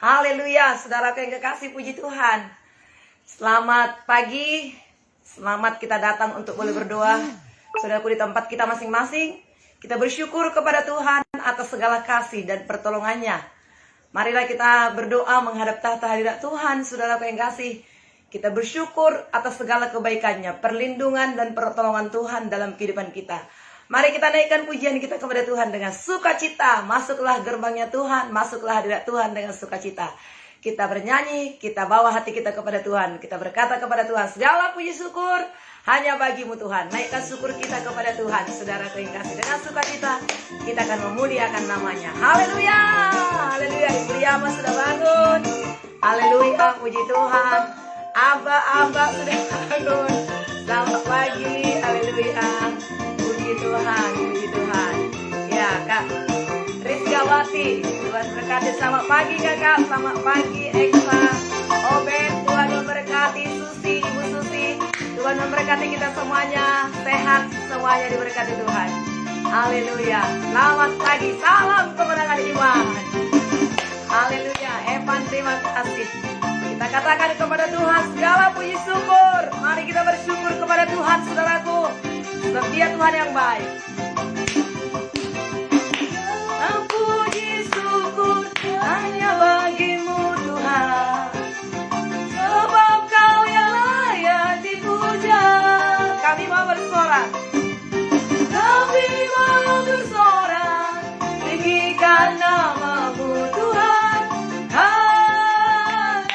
Haleluya, saudaraku yang kekasih, puji Tuhan. Selamat pagi, selamat kita datang untuk boleh berdoa. Saudaraku di tempat kita masing-masing, kita bersyukur kepada Tuhan atas segala kasih dan pertolongannya. Marilah kita berdoa menghadap tahta hadirat Tuhan, saudaraku yang kasih. Kita bersyukur atas segala kebaikannya, perlindungan dan pertolongan Tuhan dalam kehidupan kita. Mari kita naikkan pujian kita kepada Tuhan dengan sukacita. Masuklah gerbangnya Tuhan, masuklah hadirat Tuhan dengan sukacita. Kita bernyanyi, kita bawa hati kita kepada Tuhan. Kita berkata kepada Tuhan, segala puji syukur hanya bagimu Tuhan. Naikkan syukur kita kepada Tuhan, saudara yang kasih. Dengan sukacita, kita akan memuliakan namanya. Haleluya, haleluya. Ibu Yama sudah bangun. Haleluya, puji Tuhan. Aba sudah bangun. Selamat pagi, haleluya. Puji Tuhan, puji Tuhan. Ya, Kak Rizkyawati, Tuhan berkati. Selamat pagi kakak, selamat pagi Eksa, Obed, Tuhan memberkati. Susi, Ibu Susi, Tuhan memberkati kita semuanya. Sehat semuanya, diberkati Tuhan. Haleluya. Selamat pagi, salam kemenangan iman. Haleluya. Evan, terima kasih. Kita katakan kepada Tuhan segala puji syukur. Mari kita bersyukur kepada Tuhan, saudaraku, sebab Dia Tuhan yang baik. Puji syukur hanya bagimu Tuhan, sebab Kau yang layak dipuja. Kami mau bersorak, kami mau bersorak, tinggikan namamu Tuhan. Haleluya.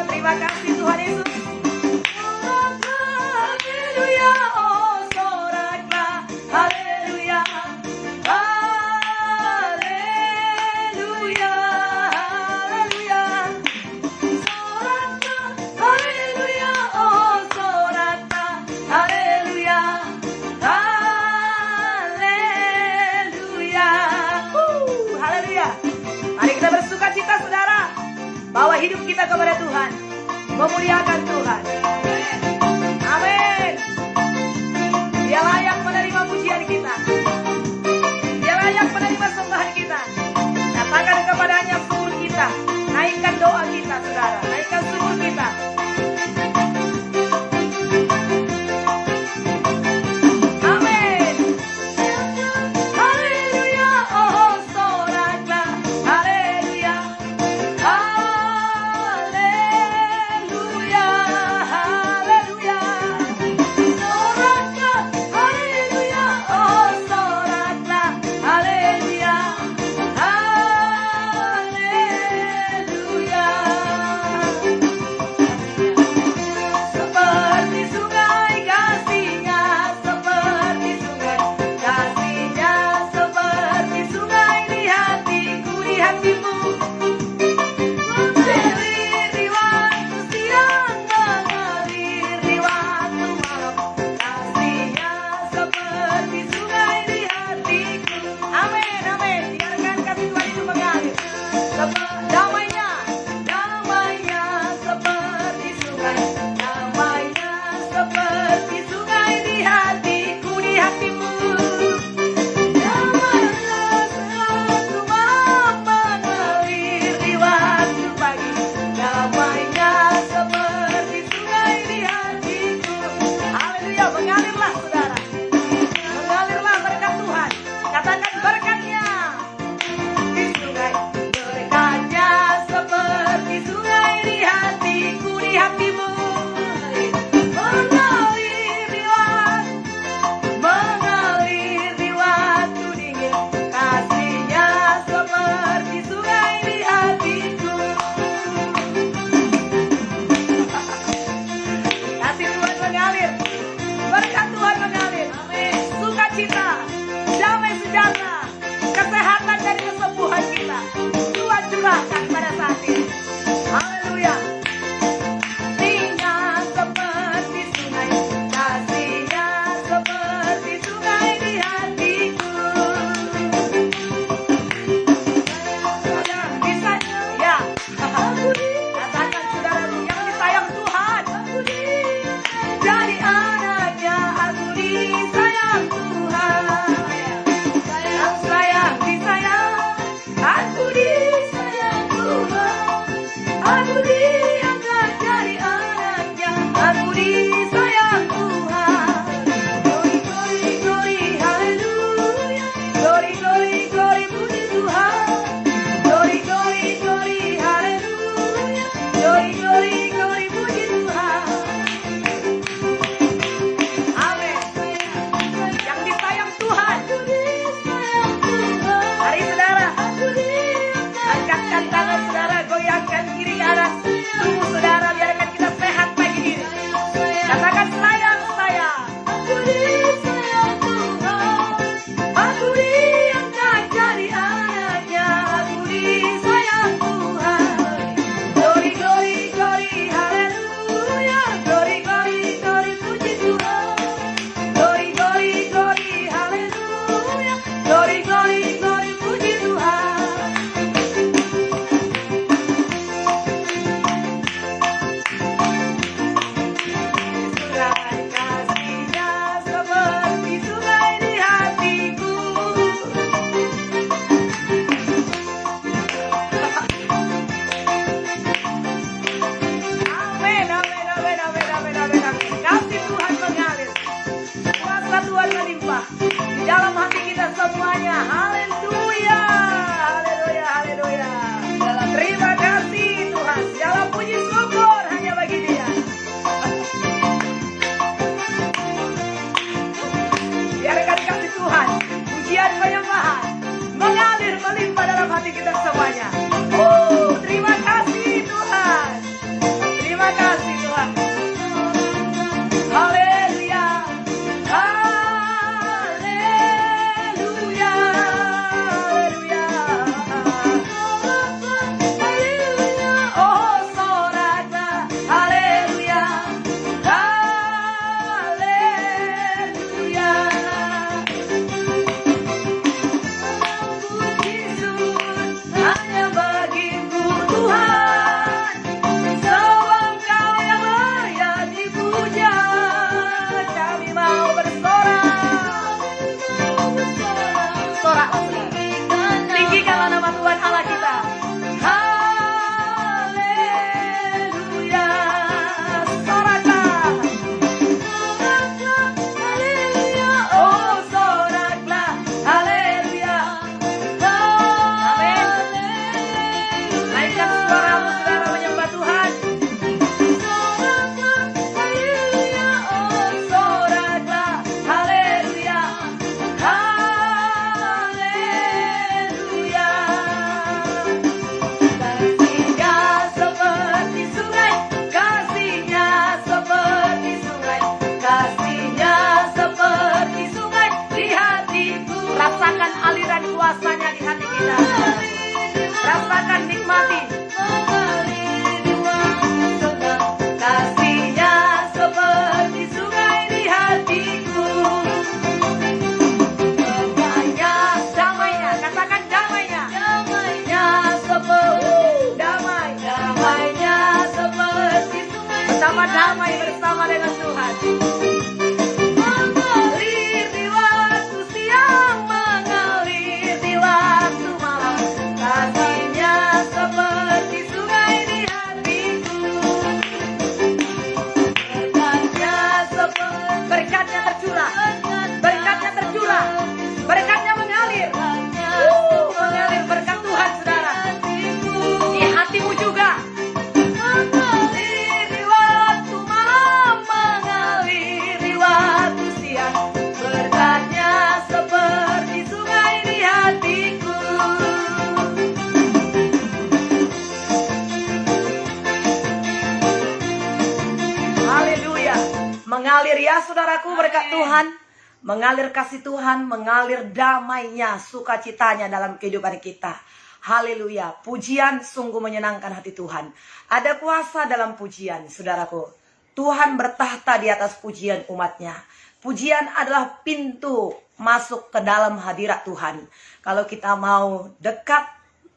Terima kasih Tuhan Yesus. Haleluya, oh soraklah. Haleluya, haleluya, haleluya. Soraklah, haleluya, oh soraklah. Haleluya, haleluya. Haleluya. Mari kita bersukacita saudara, bawa hidup kita kepada Tuhan, memuliakan Tuhan. Amin. Dia layak menerima pujian kita. Dia layak menerima sembahan kita. Katakan kepadanya syukur kita. Naikkan doa kita, saudara. Naikkan syukur kita. Amin. Haleluya, oh soraklah. Haleluya, haleluya, haleluya. kita semuanya. Terima kasih Tuhan. Terima kasih Tuhan. Haleluya. Haleluya. Haleluya. Oh, soraklah. Haleluya. Haleluya. Puji syukur hanya bagimu Tuhan. Sebab Engkau yang layak dipuja. Kami mau bersorak. Soraklah saudara. Tinggikanlah nama Tuhan Allah kita. Haleluya. Soraklah. Haleluya. Oh, soraklah. Haleluya. Amin. Naikkan suaramu saudara menyembah Tuhan. Soraklah. Haleluya. Oh, soraklah. Haleluya. Haleluya. Kasihnya seperti sungai, kasihnya seperti sungai di hatiku. Rasakan aliran kuasanya di hati kita. Rasakan, nikmati. Kasihnya seperti sungai di hatiku. Damainya, katakan damainya. Damainya seperti sungai. Betapa damai bersama dengan Tuhan. Mengalir di waktu siang, mengalir di waktu malam. Kasihnya seperti sungai di hatiku. Berkatnya tercurah. Berkatnya tercurah. Berkatnya mengalir. Mengalir berkat Tuhan saudara. Di hatimu juga. Mengalir di waktu malam, mengalir di waktu siang. Berkatnya seperti sungai di hatiku. Haleluya. Mengalir ya saudaraku berkat Tuhan. Mengalir kasih Tuhan, mengalir damainya, sukacitanya dalam kehidupan kita. Haleluya. Pujian sungguh menyenangkan hati Tuhan. Ada kuasa dalam pujian, saudaraku. Tuhan bertahta di atas pujian umatnya. Pujian adalah pintu masuk ke dalam hadirat Tuhan. Kalau kita mau dekat,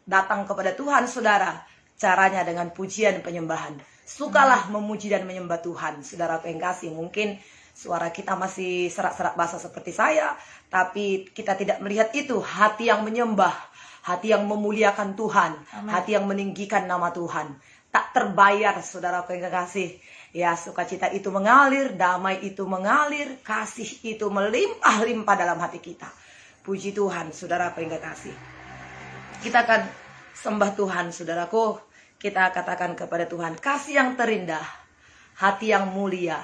datang kepada Tuhan, saudara, caranya dengan pujian penyembahan. Sukalah memuji dan menyembah Tuhan, saudara yang kasih. Mungkin suara kita masih serak-serak basah seperti saya, tapi kita tidak melihat itu. Hati yang menyembah, hati yang memuliakan Tuhan, hati yang meninggikan nama Tuhan. Tak terbayar, saudara yang kasih. Ya, sukacita itu mengalir, damai itu mengalir, kasih itu melimpah-limpah dalam hati kita. Puji Tuhan, saudara yang kasih. Kita akan sembah Tuhan, saudaraku. Kita katakan kepada Tuhan, kasih yang terindah, hati yang mulia.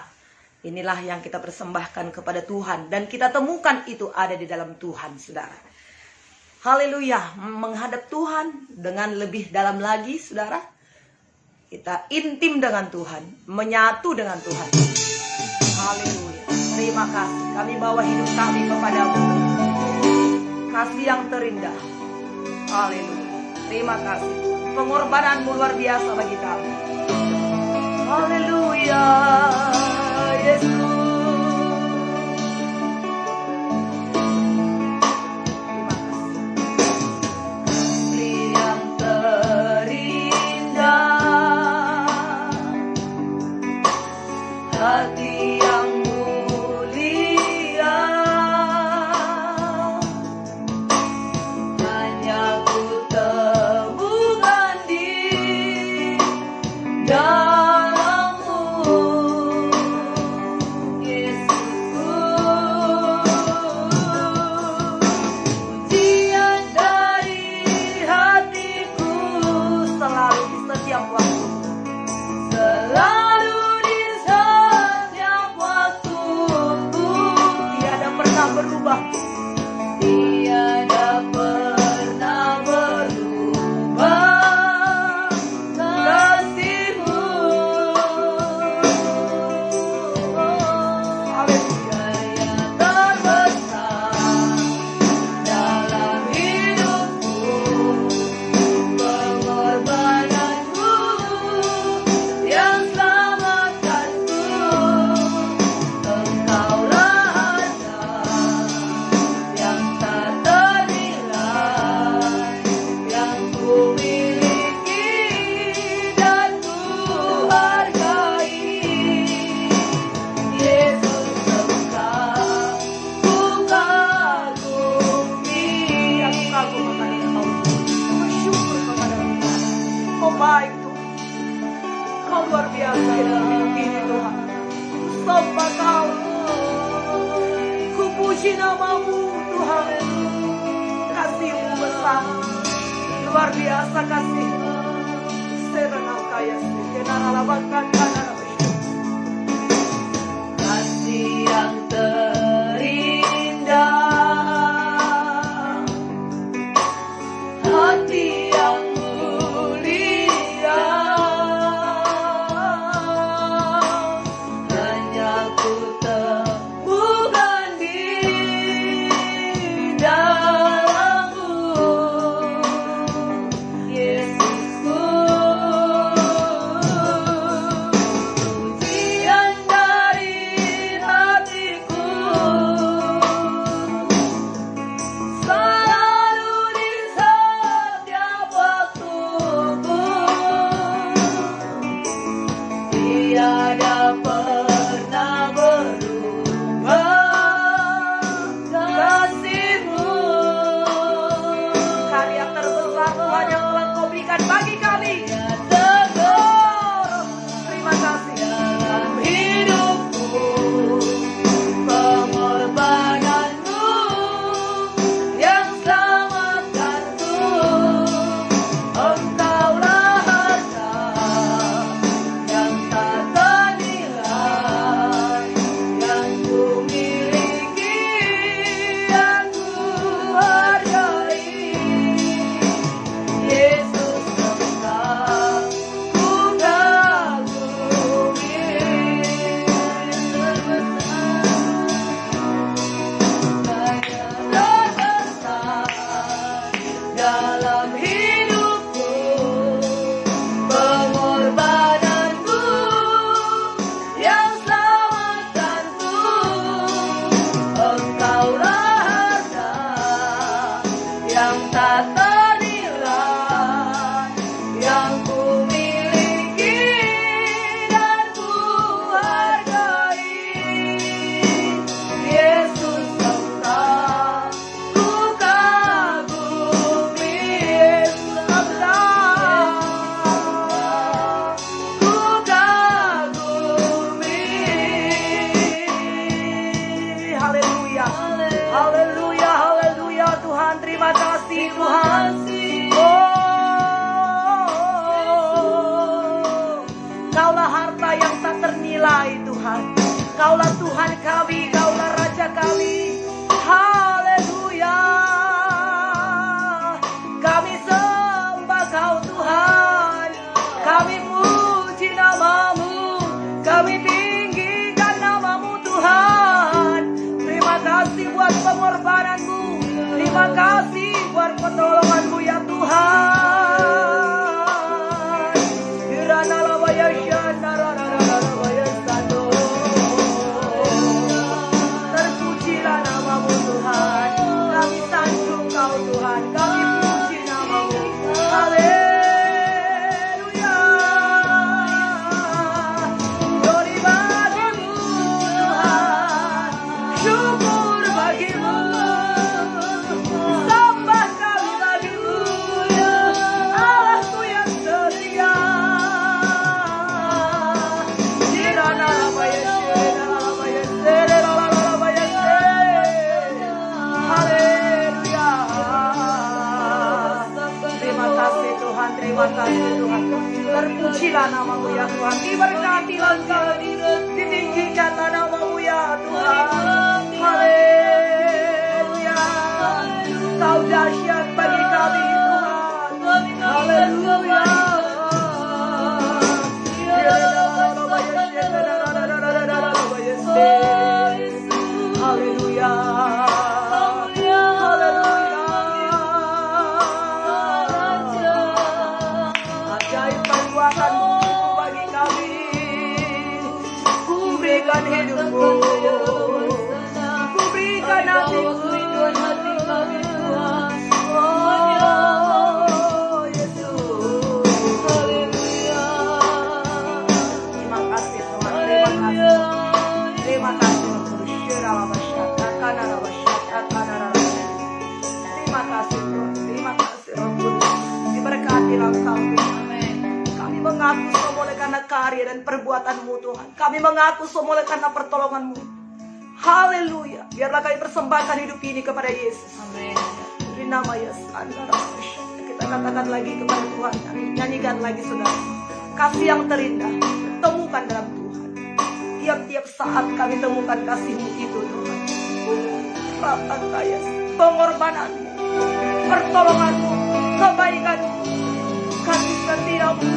Inilah yang kita persembahkan kepada Tuhan. Dan kita temukan itu ada di dalam Tuhan, saudara. Haleluya. Menghadap Tuhan dengan lebih dalam lagi, saudara. Kita intim dengan Tuhan. Menyatu dengan Tuhan. Haleluya. Terima kasih. Kami bawa hidup kami kepadamu. Kasih yang terindah. Haleluya. Terima kasih. Pengorbananmu luar biasa bagi kami. Haleluya. Yesus. Terima kasih. Kasih yang terindah, hati yang mulia, hanya ku temukan di dalammu, Yesusku. Pujian dari hatiku selalu di setiap waktu, selalu di setiap waktuku. Tiada pernah berubah, tiada pernah berubah. puji namamu Tuhan. Kasih-Mu besar, luar biasa kasih-Mu. Serenang kaya sekenaralabakan kasih yang terindah, hati yang mulia, hanya ku temukan di dalam-Mu, Yesusku. Pujian dari hatiku selalu di setiap waktuku, tiada pernah berubah kasih-Mu. Karya terbesar Tuhan yang telah Kau berikan bagi kami. Terima kasih dalam hidupku, pengorbananmu yang selamatkanku. Engkaulah harta yang tak ternilai, yang ku miliki, yang ku hargai. Yesus engkau ku kagumi. Terbesar dalam hidupku, pengorbananmu yang selamatkanku. Engkaulah harta yang tak ternilai, yang ku miliki dan ku hargai. Yesus engkau ku kagumi. Yesus engkau ku kagumi. Haleluya, haleluya, haleluya. Tuhan, terima kasih Tuhan. Kaulah harta yang tak ternilai Tuhan. Kaulah Tuhan kami, Kaulah Raja kami. Haleluya. Kami sembah Kau Tuhan. Kami muji nama-Mu. Kami tinggikan nama-Mu Tuhan. Terima kasih buat pengorbanan-Mu. Terima kasih buat pertolongan-Mu ya Tuhan. Terpujilah nama-Mu Tuhan. Kami sanjung Kau Tuhan. Kami puji nama-Mu. Haleluya. Glory bagi-Mu Tuhan. Syukur bagi-Mu. Sembah kami bagi-Mu. Allahku yang setia. Haleluya. Terima kasih Tuhan, terima kasih Tuhan. Terpujilah nama-Mu ya Tuhan. Diberkatilah Engkau, ditinggikanlah nama-Mu ya Tuhan. Haleluya. Kau dahsyat bagi kami Tuhan. Haleluya. Haleluya. Ajaib perbuatan-Mu bagi kami. Ku berikan hidupku, ku berikan hatiku. Oh Yesus. Haleluya. Terima kasih Tuhan. Terima kasih. Terima kasih. Terima kasih Tuhan. Terima kasih Roh Kudus. Diberkatilah Engkau Tuhan. Kami mengaku semua oleh karena karya dan perbuatan-Mu Tuhan. Kami mengaku semua oleh karena pertolongan-Mu. Haleluya. Biarlah kami persembahkan hidup ini kepada Yesus. Amin. Di nama Yesus. Kita katakan lagi kepada Tuhan. Kami nyanyikan lagi saudara. Kasih yang terindah temukan dalam Tuhan. Tiap-tiap saat kami temukan kasih-Mu itu Tuhan. Rapat kaya pengorbananmu, pertolonganmu, kebaikanmu, kasih setiamu.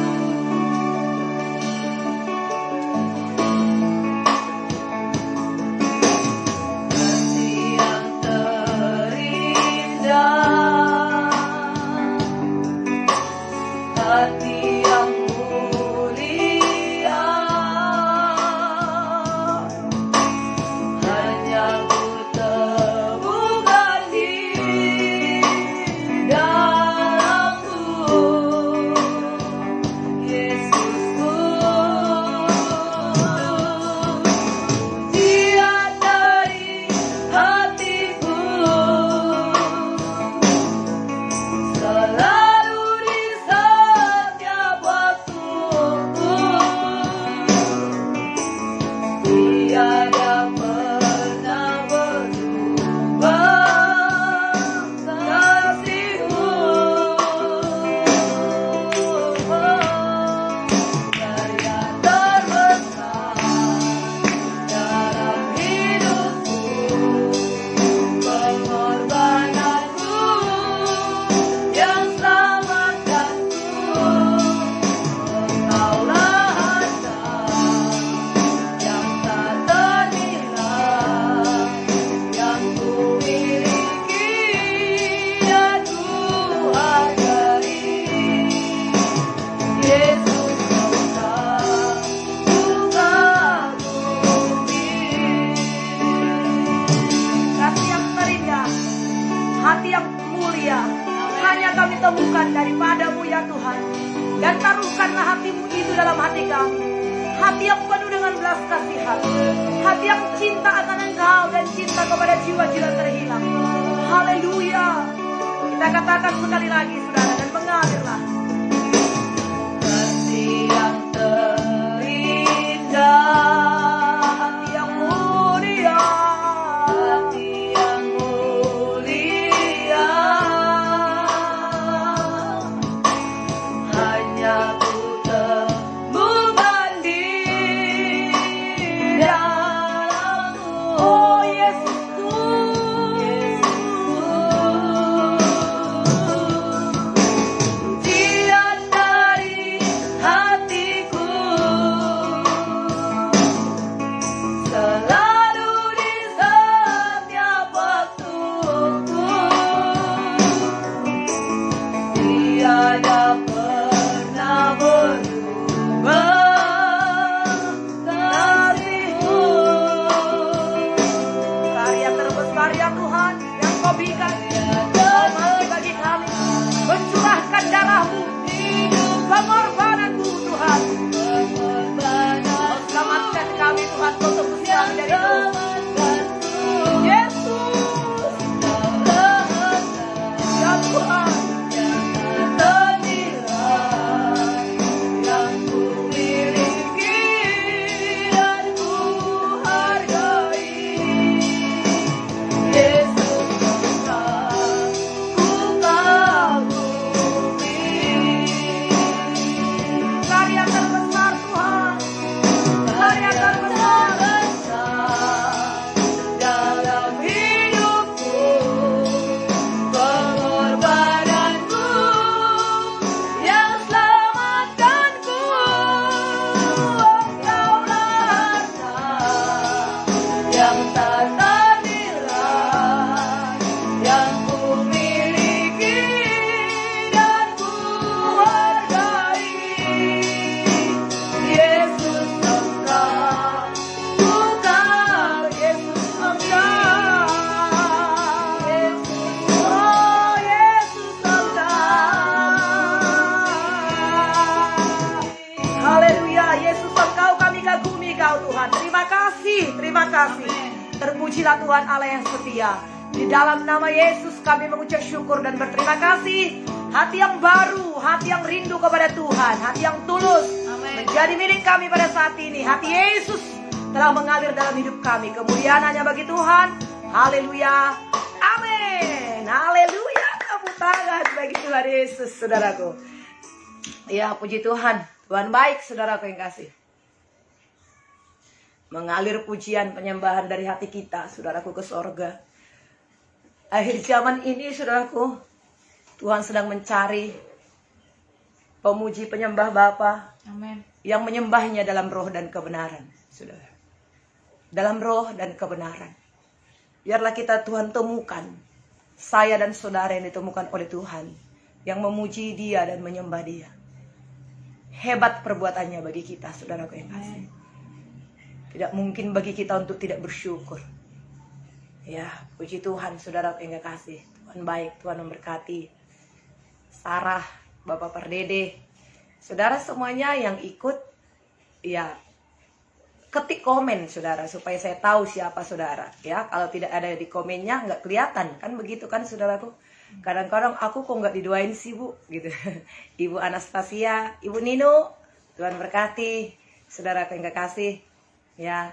Hati yang mulia, hanya ku temukan di dalam-Mu, Yesusku. Dia dari hatiku, selalu di setiap waktuku. Tiada pernah berubah kasih-Mu. Karya terbesar dalam hidupku, pengorbananmu yang selamatkanku. Engkaulah harta yang tak ternilai, yang ku miliki dan ku hargai. Yesus, Engkau ku kagumi. Kasih yang terindah, hati yang mulia, hanya kami temukan daripada-Mu ya Tuhan. Dan taruhkanlah hati-Mu itu dalam hati kami. Hati yang penuh dengan belas kasihan, hati yang cinta akan Engkau dan cinta kepada jiwa-jiwa terhilang. Haleluya. Kita katakan sekali lagi saudara, dan mengalirlah. Kasih yang terindah, Hati yang mulia, hati yang mulia, hanya ku temukan di dalam-Mu, oh Yesusku. Dia dari hatiku, selalu di setiap waktuku. Tiada pernah berubah kasih-Mu. Karya terbesar ya Tuhan yang Kau berikan, Kau mati bagi kami, mencurahkan darah-Mu, pengorbananmu Tuhan. Kau selamatkan kami Tuhan, Kau tebus kami dari dosa. Yesus ya Tuhan. Yang ku miliki dan ku hargai. Yesus, Engkau ku kagumi. Karya terbesar Tuhan, karya terbesar. Dalam hidupku, pengorbananmu yang selamatkanku. Engkaulah harta yang tak ternilai, yang ku miliki dan ku hargai. Yesus, Engkau ku kagumi. Yesus Engkau, oh Yesus Engkau. Haleluya, Yesus Engkau kami kagumi Kau Tuhan. Terima kasih, terima kasih. Terpujilah Tuhan Allah yang setia. Di dalam nama Yesus kami mengucap syukur dan berterima kasih. Hati yang baru, hati yang rindu kepada Tuhan, hati yang tulus Amin. menjadi milik kami pada saat ini. Hati Yesus telah mengalir dalam hidup kami. Kemuliaan hanya bagi Tuhan. Haleluya. Amin. Haleluya. Tepuk tangan bagi Tuhan Yesus, saudaraku. Ya, puji Tuhan. Tuhan baik, saudaraku yang kasih. Mengalir pujian penyembahan dari hati kita, saudaraku, ke sorga. Akhir zaman ini, saudaraku, Tuhan sedang mencari pemuji penyembah Bapa Amin. yang menyembahnya dalam roh dan kebenaran, saudara. Dalam roh dan kebenaran. Biarlah kita Tuhan temukan, saya dan saudara yang ditemukan oleh Tuhan, yang memuji Dia dan menyembah Dia. Hebat perbuatannya bagi kita, saudaraku yang kasih. Tidak mungkin bagi kita untuk tidak bersyukur. Ya, puji Tuhan, saudaraku yang kasih. Tuhan baik, Tuhan memberkati. Sarah, Bapak Perdede, saudara semuanya yang ikut, ya, ketik komen, saudara, supaya saya tahu siapa saudara. Ya, kalau tidak ada di komennya nggak kelihatan, kan begitu kan, saudaraku. Kadang-kadang aku kok nggak didoain sih, Bu, gitu. Ibu Anastasia, Ibu Nino, Tuhan berkati, saudara yang kasih. Ya,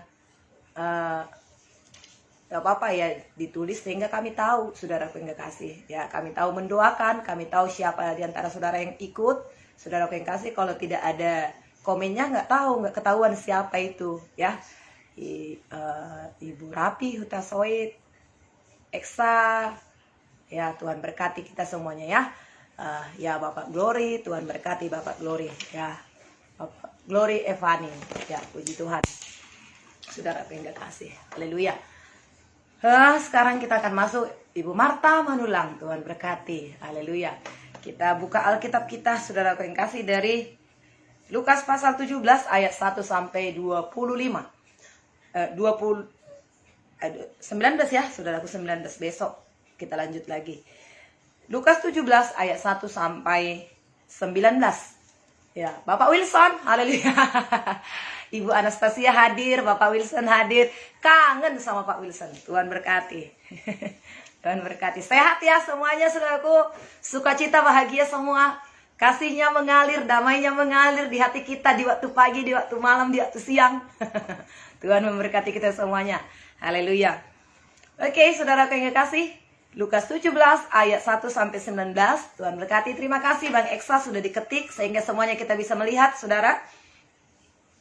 gak apa-apa ya ditulis sehingga kami tahu, saudaraku yang kasih. Ya, kami tahu mendoakan, kami tahu siapa di antara saudara yang ikut, saudaraku yang kasih. Kalau tidak ada komennya nggak tahu, nggak ketahuan siapa itu. Ya, Ibu Rapi, Huta Soit, Eksa. Ya, Tuhan berkati kita semuanya ya. Ya, Bapak Glory, Tuhan berkati Bapak Glory. Ya, Bapak Glory Evani. Ya, puji Tuhan. Saudaraku yang kasih. Haleluya. Sekarang kita akan masuk Ibu Marta Manulang, Tuhan berkati. Haleluya. Kita buka Alkitab kita, saudaraku yang kasih, dari Lukas pasal 17 ayat 1 sampai 25. 19 ya, saudaraku, 19. Besok kita lanjut lagi. Lukas 17 ayat 1 sampai 19. Ya, Bapak Wilson, haleluya. Ibu Anastasia hadir, Bapak Wilson hadir. Kangen sama Pak Wilson. Tuhan berkati. Tuhan berkati. Sehat ya semuanya, saudaraku. Sukacita, bahagia semua. Kasihnya mengalir, damainya mengalir di hati kita di waktu pagi, di waktu malam, di waktu siang. Tuhan memberkati kita semuanya. Haleluya. Oke, saudaraku yang kasih. Lukas 17 ayat 1 sampai 19. Tuhan berkati. Terima kasih Bang Eksa sudah diketik sehingga semuanya kita bisa melihat, saudara.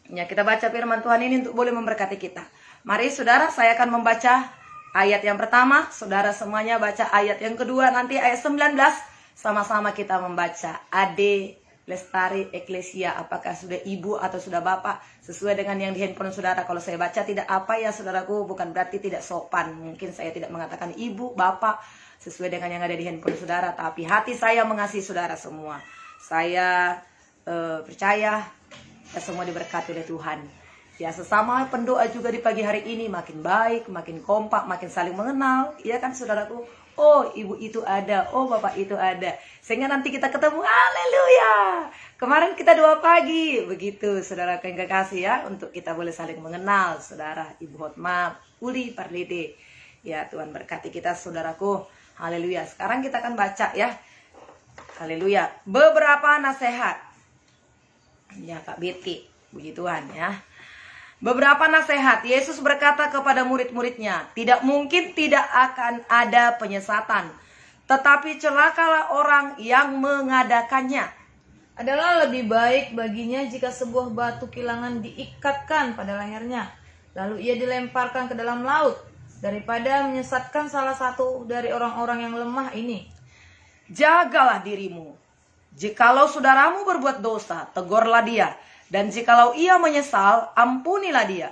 Ya, kita baca firman Tuhan ini untuk boleh memberkati kita. Mari saudara, saya akan membaca ayat yang pertama. Saudara semuanya baca ayat yang kedua, nanti ayat 19. Sama-sama kita membaca. Ade Lestari Eklesia, apakah sudah ibu atau sudah bapak? Sesuai dengan yang di handphone saudara. Kalau saya baca tidak apa ya saudaraku, bukan berarti tidak sopan. Mungkin saya tidak mengatakan ibu, bapak, sesuai dengan yang ada di handphone saudara. Tapi hati saya mengasihi saudara semua. Saya percaya kita semua diberkati oleh Tuhan. Ya, sesama pendoa juga di pagi hari ini makin baik, makin kompak, makin saling mengenal. Iya kan saudaraku? Oh, ibu itu ada, oh bapak itu ada. Sehingga nanti kita ketemu, haleluya. Kemarin kita doa pagi, begitu saudara yang kekasih ya. Untuk kita boleh saling mengenal, saudara. Ibu Hotma, Uli Pardede. Ya, Tuhan berkati kita saudaraku. Haleluya. Sekarang kita akan baca ya. Haleluya. Beberapa nasihat. Ya, Kak Betty. Puji Tuhan ya. Beberapa nasihat. Yesus berkata kepada murid-muridnya, tidak mungkin tidak akan ada penyesatan. Tetapi celakalah orang yang mengadakannya. Adalah lebih baik baginya jika sebuah batu kilangan diikatkan pada lehernya, lalu ia dilemparkan ke dalam laut, daripada menyesatkan salah satu dari orang-orang yang lemah ini. Jagalah dirimu. Jikalau saudaramu berbuat dosa, tegurlah dia. Dan jikalau ia menyesal, ampunilah dia.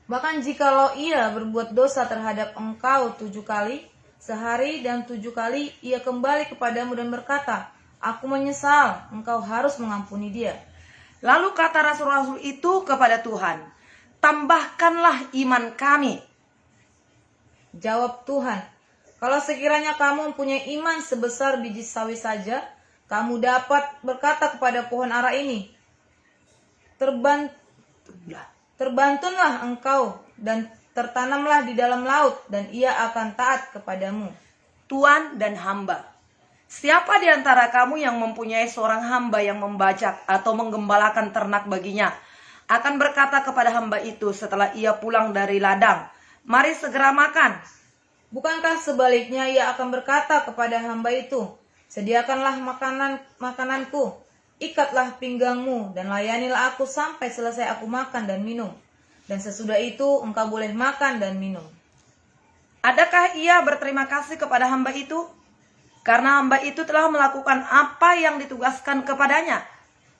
Bahkan jikalau ia berbuat dosa terhadap engkau 7 kali, sehari dan 7 kali ia kembali kepadamu dan berkata, aku menyesal, engkau harus mengampuni dia. Lalu kata rasul-rasul itu kepada Tuhan, tambahkanlah iman kami. Jawab Tuhan, kalau sekiranya kamu mempunyai iman sebesar biji sawi saja, kamu dapat berkata kepada pohon ara ini, terbantunlah engkau dan tertanamlah di dalam laut, dan ia akan taat kepadamu. Tuan dan hamba, siapa di antara kamu yang mempunyai seorang hamba yang membajak atau menggembalakan ternak baginya, akan berkata kepada hamba itu setelah ia pulang dari ladang, "Mari segera makan." Bukankah sebaliknya ia akan berkata kepada hamba itu, "Sediakanlah makananku, ikatlah pinggangmu, dan layanilah aku sampai selesai aku makan dan minum. Dan sesudah itu engkau boleh makan dan minum." Adakah ia berterima kasih kepada hamba itu? Karena hamba itu telah melakukan apa yang ditugaskan kepadanya.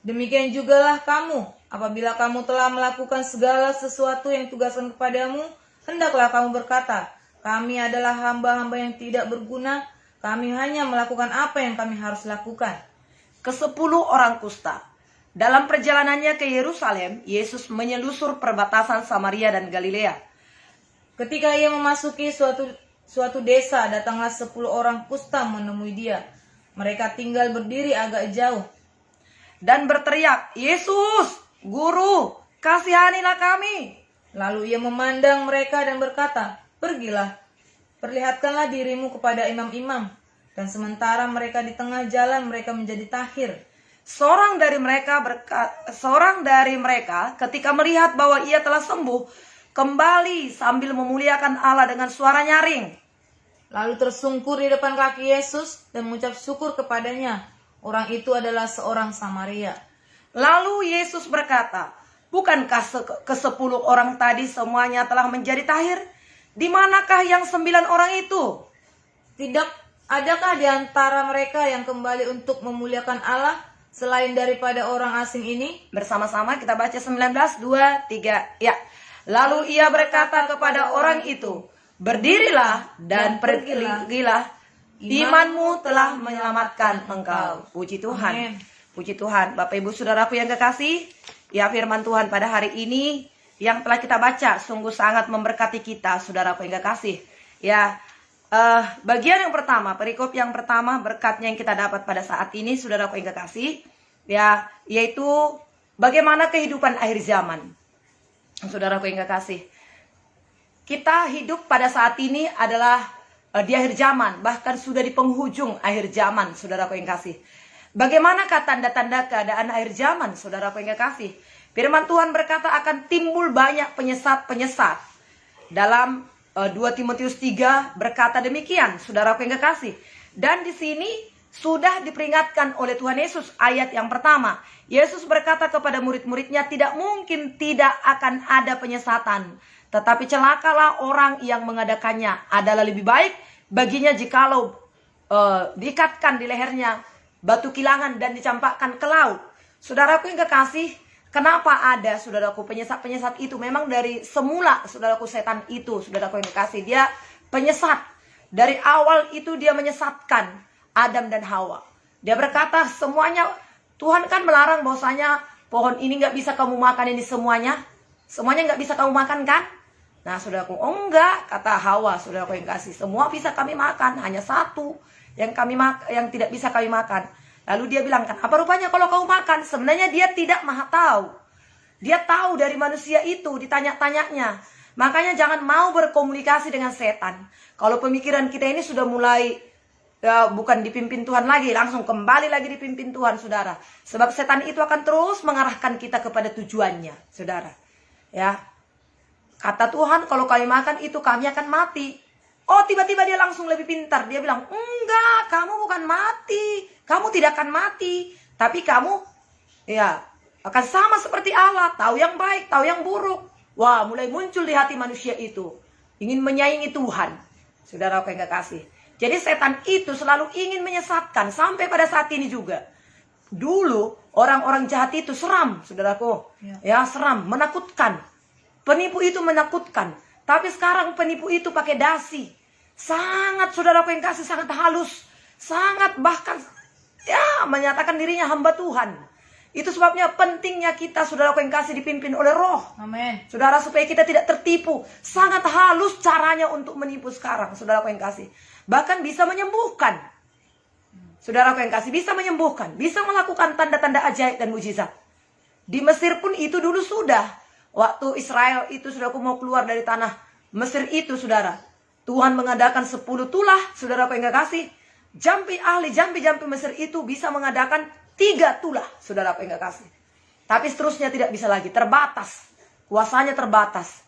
Demikian jugalah kamu, apabila kamu telah melakukan segala sesuatu yang tugaskan kepadamu, hendaklah kamu berkata, "Kami adalah hamba-hamba yang tidak berguna, kami hanya melakukan apa yang kami harus lakukan." Ke-10 orang kusta. Dalam perjalanannya ke Yerusalem, Yesus menyelusur perbatasan Samaria dan Galilea. Ketika ia memasuki suatu desa, datanglah 10 orang kusta menemui dia. Mereka tinggal berdiri agak jauh. Dan berteriak, "Yesus, Guru, kasihanilah kami." Lalu ia memandang mereka dan berkata, "Pergilah, perlihatkanlah dirimu kepada imam-imam." Dan sementara mereka di tengah jalan, mereka menjadi tahir. Seorang dari mereka ketika melihat bahwa ia telah sembuh, kembali sambil memuliakan Allah dengan suara nyaring. Lalu tersungkur di depan kaki Yesus dan mengucap syukur kepadanya. Orang itu adalah seorang Samaria. Lalu Yesus berkata, "Bukankah ke-10 orang tadi semuanya telah menjadi tahir? Di manakah yang 9 orang itu? Tidak adakah di antara mereka yang kembali untuk memuliakan Allah selain daripada orang asing ini?" Bersama-sama kita baca 19, 2, 3. Ya. Lalu ia berkata kepada orang itu, "Berdirilah dan pergilah. Imanmu telah menyelamatkan engkau." Puji Tuhan. Amin. Puji Tuhan. Bapak Ibu Saudaraku yang kekasih, ya firman Tuhan pada hari ini yang telah kita baca sungguh sangat memberkati kita, saudaraku yang kekasih. Ya, bagian yang pertama, perikop yang pertama, berkatnya yang kita dapat pada saat ini, saudaraku yang kekasih, ya, yaitu bagaimana kehidupan akhir zaman. Saudaraku yang kekasih, kita hidup pada saat ini adalah di akhir zaman, bahkan sudah di penghujung akhir zaman, saudaraku yang kasih. Bagaimanakah tanda-tanda keadaan akhir zaman, saudaraku yang kekasih? Firman Tuhan berkata akan timbul banyak penyesat-penyesat. Dalam 2 Timotius 3 berkata demikian, saudaraku yang kekasih. Dan di sini sudah diperingatkan oleh Tuhan Yesus ayat yang pertama. Yesus berkata kepada murid-muridnya, tidak mungkin tidak akan ada penyesatan. Tetapi celakalah orang yang mengadakannya. Adalah lebih baik baginya jikalau diikatkan di lehernya batu kilangan dan dicampakkan ke laut. Saudaraku yang kekasih, kenapa ada, saudaraku, penyesat-penyesat itu? Memang dari semula, saudaraku, setan itu, saudaraku yang kekasih, dia penyesat. Dari awal itu dia menyesatkan Adam dan Hawa. Dia berkata semuanya, Tuhan kan melarang bahwasanya pohon ini nggak bisa kamu makan, ini semuanya nggak bisa kamu makan kan? Nah, saudaraku, oh enggak, kata Hawa, saudaraku yang kasih, semua bisa kami makan, hanya satu yang tidak bisa kami makan. Lalu dia bilang, kan apa rupanya kalau kau makan? Sebenarnya dia tidak maha tahu. Dia tahu dari manusia itu, ditanya-tanyanya. Makanya jangan mau berkomunikasi dengan setan. Kalau pemikiran kita ini sudah mulai bukan dipimpin Tuhan lagi, langsung kembali lagi dipimpin Tuhan, saudara. Sebab setan itu akan terus mengarahkan kita kepada tujuannya, saudara. Ya, kata Tuhan, kalau kami makan itu kami akan mati. Oh, tiba-tiba dia langsung lebih pintar. Dia bilang, enggak, kamu bukan mati. Kamu tidak akan mati. Tapi kamu ya akan sama seperti Allah. Tahu yang baik, tahu yang buruk. Wah, mulai muncul di hati manusia itu. Ingin menyaingi Tuhan. Saudara yang kekasih. Jadi setan itu selalu ingin menyesatkan. Sampai pada saat ini juga. Dulu orang-orang jahat itu seram, saudaraku. Ya, seram, menakutkan. Penipu itu menakutkan. Tapi sekarang penipu itu pakai dasi. Sangat, saudaraku yang kasih, sangat halus. Sangat, bahkan ya menyatakan dirinya hamba Tuhan. Itu sebabnya pentingnya kita, saudaraku yang kasih, dipimpin oleh Roh. Amin. Saudara, supaya kita tidak tertipu. Sangat halus caranya untuk menipu sekarang, saudaraku yang kasih. Bahkan bisa menyembuhkan. Saudaraku yang kasih, bisa menyembuhkan. Bisa melakukan tanda-tanda ajaib dan mujizat. Di Mesir pun itu dulu sudah. Waktu Israel itu, saudaraku, mau keluar dari tanah Mesir itu, saudara, Tuhan mengadakan 10 tulah, saudaraku yang kasih. Jampi Mesir itu bisa mengadakan 3 tulah, saudaraku yang kasih. Tapi seterusnya tidak bisa lagi, terbatas. Kuasanya terbatas.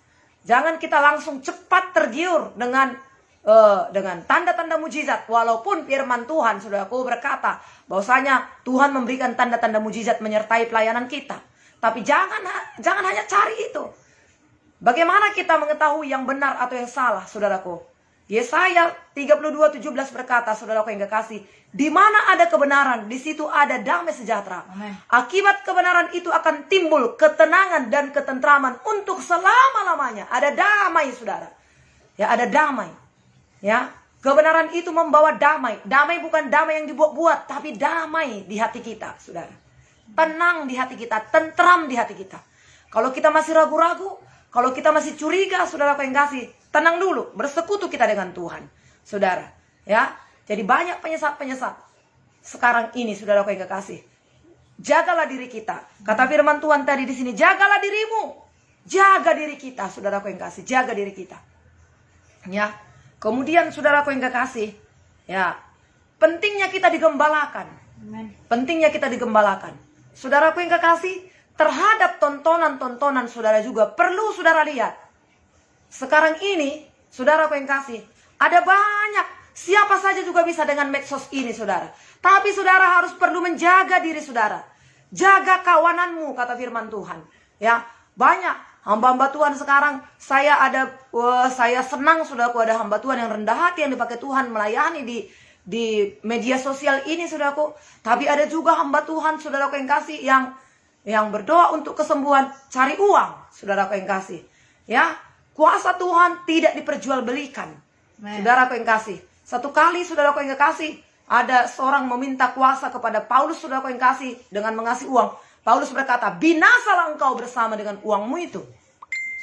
Jangan kita langsung cepat tergiur dengan tanda-tanda mujizat. Walaupun firman Tuhan, saudaraku, berkata bahwasanya Tuhan memberikan tanda-tanda mujizat menyertai pelayanan kita. Tapi jangan hanya cari itu. Bagaimana kita mengetahui yang benar atau yang salah, saudaraku? Yesaya 32:17 berkata, saudaraku yang kekasih, di mana ada kebenaran, di situ ada damai sejahtera. Amen. Akibat kebenaran itu akan timbul ketenangan dan ketentraman untuk selama-lamanya. Ada damai, saudara. Ya, ada damai. Ya, kebenaran itu membawa damai. Damai bukan damai yang dibuat-buat, tapi damai di hati kita, saudara. Tenang di hati kita, tentram di hati kita. Kalau kita masih ragu-ragu, kalau kita masih curiga, saudara yang kasih, tenang dulu, bersekutu kita dengan Tuhan, saudara. Ya, jadi banyak penyesat-penyesat sekarang ini, saudara yang kekasih. Jagalah diri kita. Kata firman Tuhan tadi di sini, jagalah dirimu, jaga diri kita, saudara yang kasih, jaga diri kita. Ya, kemudian saudara yang kekasih, ya, pentingnya kita digembalakan. Amen. Pentingnya kita digembalakan. Saudaraku yang kekasih, terhadap tontonan-tontonan saudara juga perlu saudara lihat. Sekarang ini, saudaraku yang kasih, ada banyak, siapa saja juga bisa dengan medsos ini, saudara. Tapi saudara harus perlu menjaga diri saudara. Jaga kawananmu, kata firman Tuhan. Ya, banyak hamba-hamba Tuhan sekarang, saya senang, saudaraku, ada hamba Tuhan yang rendah hati yang dipakai Tuhan melayani di media sosial ini, saudaraku. Tapi ada juga hamba Tuhan, saudaraku yang kasih, yang berdoa untuk kesembuhan, cari uang, saudaraku yang kasih. Ya, kuasa Tuhan tidak diperjualbelikan. Saudaraku yang kasih. Satu kali, saudaraku yang kasih, ada seorang meminta kuasa kepada Paulus, saudaraku yang kasih, dengan mengasih uang. Paulus berkata, binasalah engkau bersama dengan uangmu itu.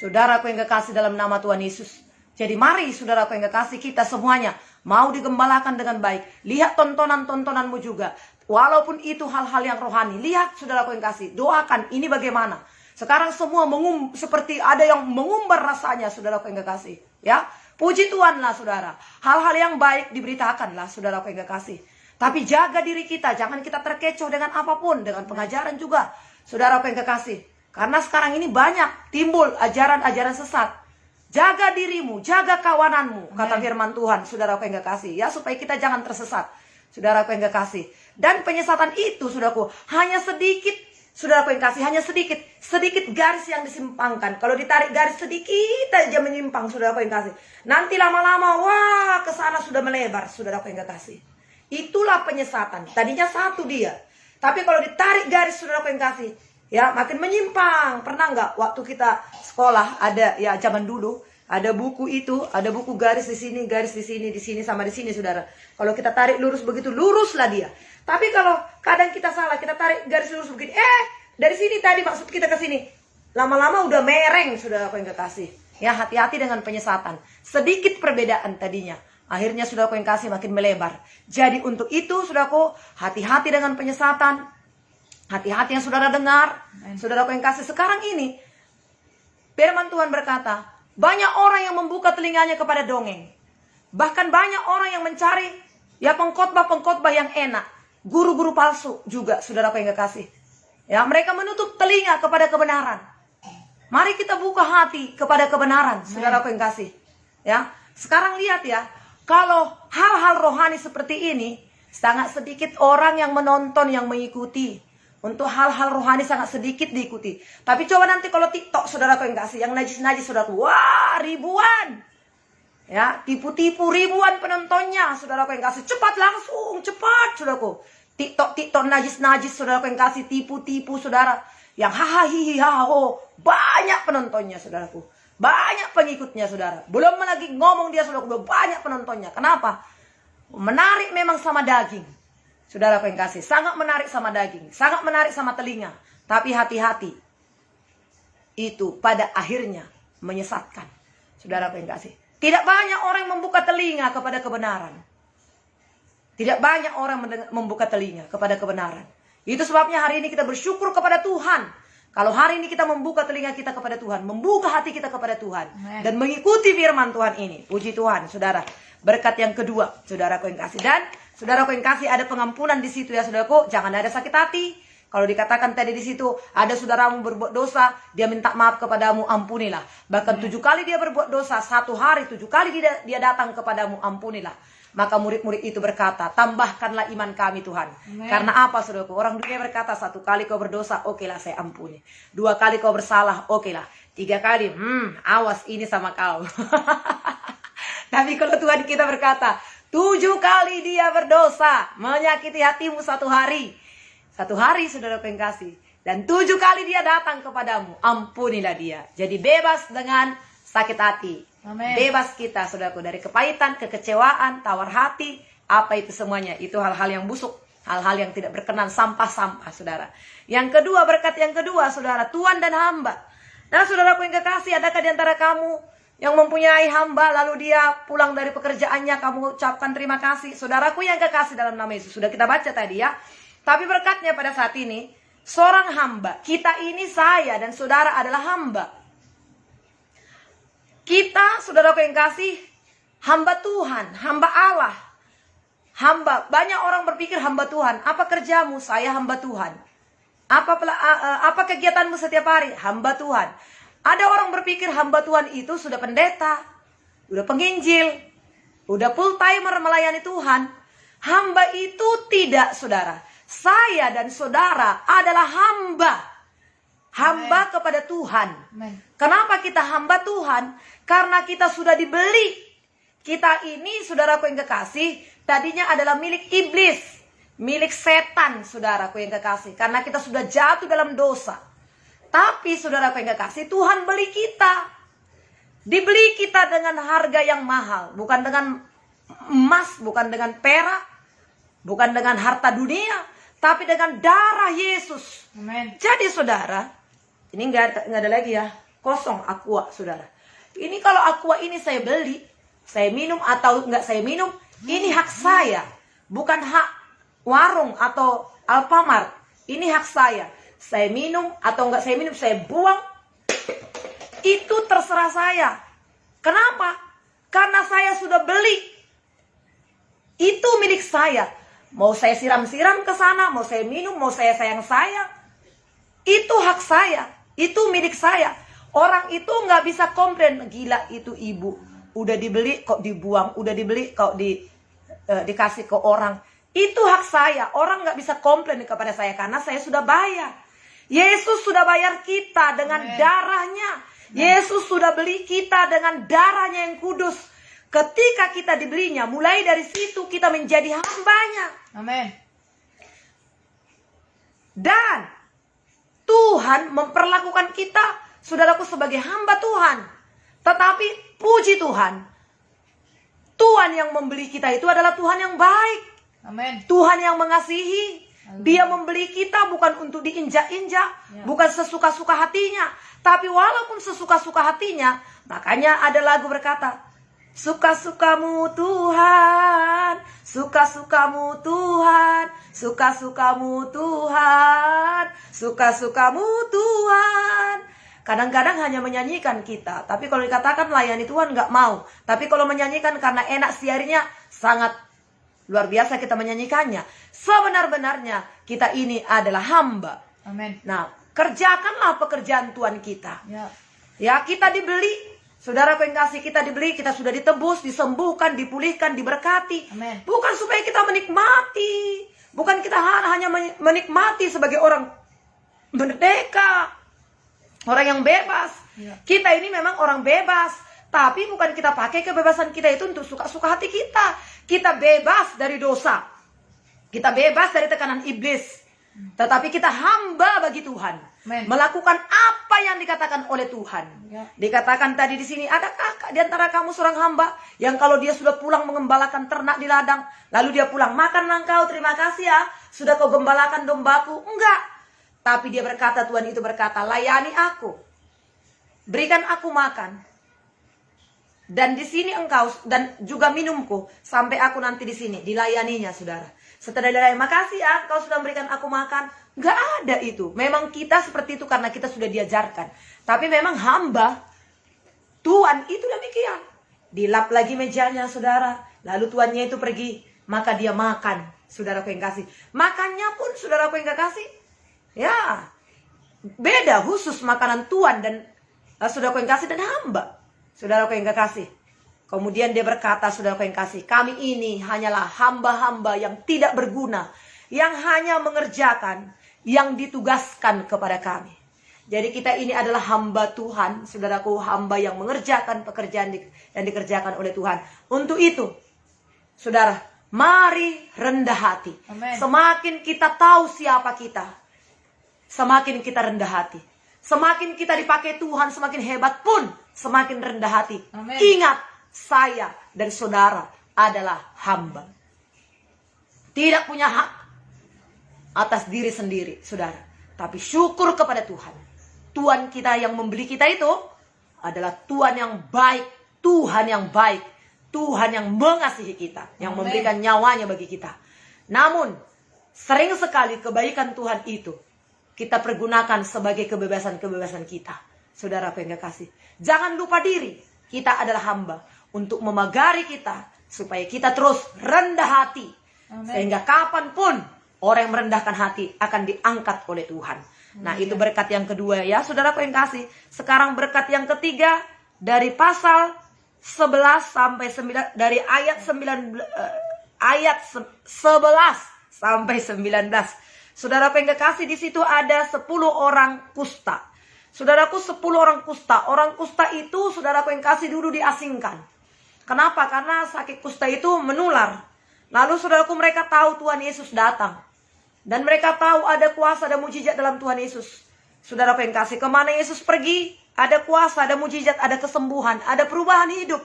Saudaraku yang kekasih dalam nama Tuhan Yesus. Jadi mari, saudaraku yang kekasih, kita semuanya mau digembalakan dengan baik. Lihat tontonan-tontonanmu juga. Walaupun itu hal-hal yang rohani. Lihat, saudaraku yang kasih. Doakan, ini bagaimana. Sekarang semua seperti ada yang mengumbar rasanya, saudaraku yang kekasih. Ya, puji Tuhanlah, saudara. Hal-hal yang baik diberitakanlah, saudaraku yang kekasih. Tapi jaga diri kita. Jangan kita terkecoh dengan apapun. Dengan pengajaran juga, saudaraku yang kekasih. Karena sekarang ini banyak timbul ajaran-ajaran sesat. Jaga dirimu, jaga kawananmu, kata firman Tuhan, saudaraku yang kekasih. Ya, supaya kita jangan tersesat, saudaraku yang kekasih. Dan penyesatan itu, saudaraku, hanya sedikit, saudaraku yang kasih, hanya sedikit garis yang disimpangkan. Kalau ditarik garis sedikit aja menyimpang, saudaraku yang kasih. Nanti lama-lama, wah, ke sana sudah melebar, saudaraku yang kasih. Itulah penyesatan. Tadinya satu dia. Tapi kalau ditarik garis, saudaraku yang kasih, ya, makin menyimpang. Pernah nggak waktu kita sekolah ada, ya, zaman dulu ada buku itu, ada buku garis di sini, di sini sama di sini, saudara. Kalau kita tarik lurus begitu, luruslah dia. Tapi kalau kadang kita salah, kita tarik garis lurus begini, dari sini tadi maksud kita ke sini. Lama-lama udah mereng, saudara yang kekasih. Ya, hati-hati dengan penyesatan. Sedikit perbedaan tadinya. Akhirnya saudaraku yang kasih makin melebar. Jadi untuk itu, saudaraku, hati-hati dengan penyesatan. Hati-hati yang saudara dengar, saudaraku yang kasih. Sekarang ini, firman Tuhan berkata, banyak orang yang membuka telinganya kepada dongeng. Bahkan banyak orang yang mencari, ya, pengkhotbah-pengkhotbah yang enak. Guru-guru palsu juga, saudaraku yang kekasih. Ya, mereka menutup telinga kepada kebenaran. Mari kita buka hati kepada kebenaran, saudaraku yang kasih. Ya, sekarang lihat ya, kalau hal-hal rohani seperti ini, sangat sedikit orang yang menonton, yang mengikuti. Untuk hal-hal rohani sangat sedikit diikuti. Tapi coba nanti kalau TikTok, saudaraku yang kasih, yang najis-najis, saudaraku, wah, ribuan. Ya, tipu-tipu ribuan penontonnya, saudaraku yang kasih. Cepat langsung, cepat, saudaraku. TikTok najis-najis, saudaraku yang kasih, tipu-tipu, saudara. Yang haha hihi haha oh, banyak penontonnya, saudaraku. Banyak pengikutnya, saudara. Belum lagi ngomong dia, saudaraku, belum banyak penontonnya. Kenapa? Menarik memang sama daging. Saudaraku yang kasih, sangat menarik sama daging, sangat menarik sama telinga. Tapi hati-hati. Itu pada akhirnya menyesatkan. Saudaraku yang kasih. Tidak banyak orang yang membuka telinga kepada kebenaran. Tidak banyak orang membuka telinga kepada kebenaran. Itu sebabnya hari ini kita bersyukur kepada Tuhan. Kalau hari ini kita membuka telinga kita kepada Tuhan, membuka hati kita kepada Tuhan, dan mengikuti firman Tuhan ini. Puji Tuhan, saudara. Berkat yang kedua, saudaraku yang kasih. Dan saudaraku yang kasih, ada pengampunan di situ ya, saudaraku. Jangan ada sakit hati. Kalau dikatakan tadi di situ ada saudaramu berbuat dosa, dia minta maaf kepadamu, ampunilah. Bahkan 7 kali dia berbuat dosa, 1 hari 7 kali dia datang kepadamu, ampunilah. Maka murid-murid itu berkata, tambahkanlah iman kami Tuhan. Amen. Karena apa saudaraku? Orang dunia berkata 1 kali kau berdosa, okelah saya ampuni. 2 kali kau bersalah, okelah. 3 kali, awas ini sama kau. Tapi kalau Tuhan kita berkata, 7 kali dia berdosa, menyakiti hatimu 1 hari. 1 hari saudara yang kasih. Dan 7 kali dia datang kepadamu, ampunilah dia. Jadi bebas dengan sakit hati. Amen. Bebas kita saudaraku dari kepahitan, kekecewaan, tawar hati. Apa itu semuanya? Itu hal-hal yang busuk. Hal-hal yang tidak berkenan, sampah-sampah saudara. Yang kedua, berkat yang kedua saudara, tuan dan hamba. Nah saudaraku yang kekasih, adakah di antara kamu yang mempunyai hamba lalu dia pulang dari pekerjaannya, kamu ucapkan terima kasih? Saudaraku yang kekasih dalam nama Yesus, sudah kita baca tadi ya. Tapi berkatnya pada saat ini, seorang hamba, kita ini, saya dan saudara adalah hamba. Kita, saudaraku yang kasih, hamba Tuhan, hamba Allah. Hamba, banyak orang berpikir hamba Tuhan. Apa kerjamu? Saya hamba Tuhan. Apa kegiatanmu setiap hari? Hamba Tuhan. Ada orang berpikir hamba Tuhan itu sudah pendeta, udah penginjil, udah full timer melayani Tuhan. Hamba itu tidak, saudara. Saya dan saudara adalah hamba. Hamba kepada Tuhan. Amen. Kenapa kita hamba Tuhan? Karena kita sudah dibeli. Kita ini, saudaraku yang kekasih, tadinya adalah milik iblis. Milik setan, saudaraku yang kekasih. Karena kita sudah jatuh dalam dosa. Tapi, saudaraku yang kekasih, Tuhan beli kita. Dibeli kita dengan harga yang mahal. Bukan dengan emas, bukan dengan perak, bukan dengan harta dunia, tapi dengan darah Yesus. Amen. Jadi saudara, ini nggak ada lagi ya, kosong aqua saudara. Ini kalau aqua ini saya beli, saya minum atau nggak saya minum, ini hak saya, bukan hak warung atau Alfamart. Ini hak saya. Saya minum atau nggak saya minum, saya buang, itu terserah saya. Kenapa? Karena saya sudah beli. Itu milik saya. Mau saya siram-siram ke sana, mau saya minum, mau saya sayang-sayang, itu hak saya, itu milik saya. Orang itu nggak bisa komplain, gila itu ibu, udah dibeli kok dibuang, udah dibeli kok dikasih ke orang. Itu hak saya, orang nggak bisa komplain kepada saya karena saya sudah bayar. Yesus sudah bayar kita dengan Amen. darahnya. Yesus sudah beli kita dengan darahnya yang kudus. Ketika kita dibelinya, mulai dari situ kita menjadi hambanya. Amin. Dan Tuhan memperlakukan kita, saudaraku, sebagai hamba Tuhan. Tetapi puji Tuhan, Tuhan yang membeli kita itu adalah Tuhan yang baik. Amin. Tuhan yang mengasihi. Dia membeli kita bukan untuk diinjak-injak, bukan sesuka-suka hatinya. Tapi walaupun sesuka-suka hatinya, makanya ada lagu berkata, suka-sukamu Tuhan, suka-sukamu Tuhan, suka-sukamu Tuhan, suka-sukamu Tuhan. Kadang-kadang hanya menyanyikan kita, tapi kalau dikatakan layani Tuhan nggak mau. Tapi kalau menyanyikan karena enak siarinya, sangat luar biasa kita menyanyikannya. Sebenar-benarnya kita ini adalah hamba. Amin. Nah, kerjakanlah pekerjaan Tuhan kita. Ya. Ya, kita dibeli. Saudara yang kasih, kita dibeli, kita sudah ditebus, disembuhkan, dipulihkan, diberkati. Amen. Bukan supaya kita menikmati. Bukan kita hanya menikmati sebagai orang merdeka. Orang yang bebas. Ya. Kita ini memang orang bebas. Tapi bukan kita pakai kebebasan kita itu untuk suka-suka hati kita. Kita bebas dari dosa. Kita bebas dari tekanan iblis. Tetapi kita hamba bagi Tuhan. Amen. Melakukan apa yang dikatakan oleh Tuhan. Ya. Dikatakan tadi di sini, adakah di antara kamu seorang hamba yang kalau dia sudah pulang mengembalakan ternak di ladang, lalu dia pulang, makanlah engkau, terima kasih ya, sudah kau gembalakan dombaku? Enggak. Tapi dia berkata, Tuhan itu berkata, layani aku. Berikan aku makan. Dan di sini engkau, dan juga minumku, sampai aku nanti di sini, dilayaninya saudara. Setelah dilayani, makasih ya, kau sudah memberikan aku makan. Nggak ada itu. Memang kita seperti itu karena kita sudah diajarkan. Tapi memang hamba Tuhan itu demikian. Dilap lagi mejanya saudara. Lalu tuannya itu pergi. Maka dia makan. Saudaraku yang kasih. Makannya pun saudaraku yang kasih. Ya, beda khusus makanan Tuhan dan saudaraku yang kasih dan hamba. Saudaraku yang kasih. Kemudian dia berkata, saudaraku yang kasih, kami ini hanyalah hamba-hamba yang tidak berguna, yang hanya mengerjakan yang ditugaskan kepada kami. Jadi kita ini adalah hamba Tuhan, saudaraku, hamba yang mengerjakan pekerjaan yang dikerjakan oleh Tuhan. Untuk itu, saudara, mari rendah hati. Amen. Semakin kita tahu siapa kita, semakin kita rendah hati. Semakin kita dipakai Tuhan, semakin hebat pun, semakin rendah hati. Amen. Ingat, saya dan saudara adalah hamba. Tidak punya hak atas diri sendiri, saudara. Tapi syukur kepada Tuhan. Tuhan kita yang membeli kita itu adalah Tuhan yang baik. Tuhan yang baik. Tuhan yang mengasihi kita. Yang Amen. memberikan nyawanya bagi kita. Namun, sering sekali kebaikan Tuhan itu kita pergunakan sebagai kebebasan-kebebasan kita. Saudaraku yang kekasih. Jangan lupa diri. Kita adalah hamba. Untuk memagari kita. Supaya kita terus rendah hati. Amen. Sehingga kapanpun orang yang merendahkan hati akan diangkat oleh Tuhan. Nah, itu berkat yang kedua ya, saudaraku yang kasih. Sekarang berkat yang ketiga dari pasal 11 sampai 9, dari ayat 11 sampai 19. Saudaraku yang kekasih, di situ ada 10 orang kusta. Saudaraku, 10 orang kusta. Orang kusta itu, saudaraku yang kasih, dulu diasingkan. Kenapa? Karena sakit kusta itu menular. Lalu saudaraku, mereka tahu Tuhan Yesus datang. Dan mereka tahu ada kuasa, ada mujizat dalam Tuhan Yesus. Saudaraku yang kasih, kemana Yesus pergi, ada kuasa, ada mujizat, ada kesembuhan, ada perubahan hidup.